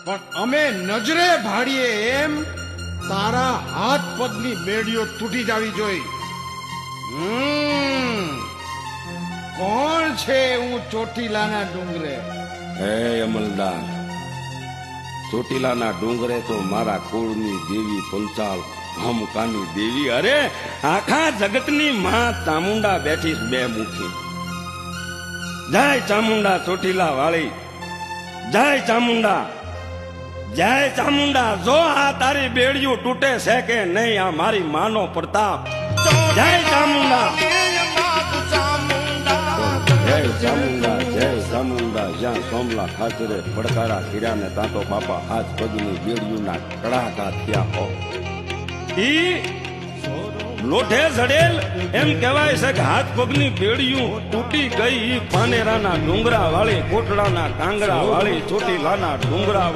પણ અમે નજરે ભાડીએ એમ તારા હાથ પગની બેડીઓ તૂટી જાવી જોઈ. કોણ છે હું ચોટીલાના ડુંગરે? હે અમલદાર, ચોટીલાના ડુંગરે તો મારા કુળની દેવી પંચાલ ભમકાની દેવી, અરે આખા જગતની માં ચામુંડા બેઠી બે મુખી. જય ચામુંડા ચોટીલા વાળી, જય ચામુંડા, જય ચામુંડા. જો આ તારી બેડિયું તૂટે છે કે નહીં, આ મારી માનો પ્રતાપ. જય ચામુંડા, જય ચામુંડા, જય ચામુંડા. જ્યાં સોમલા ખાચરે પડકારા કર્યા ને ત્યાં તો બાપા હાથ પગની બેડિયુંના કડાકા થયા હો. ઈ લોઠે જડેલ એમ કહેવાય છે કે હાથ પગની બેડિયું તૂટી ગઈ. પાનેરાના ડુંગરા વાળી, કોટડાના કાંગરા વાળી, ચોટીલાના ડુંગરા વાળી.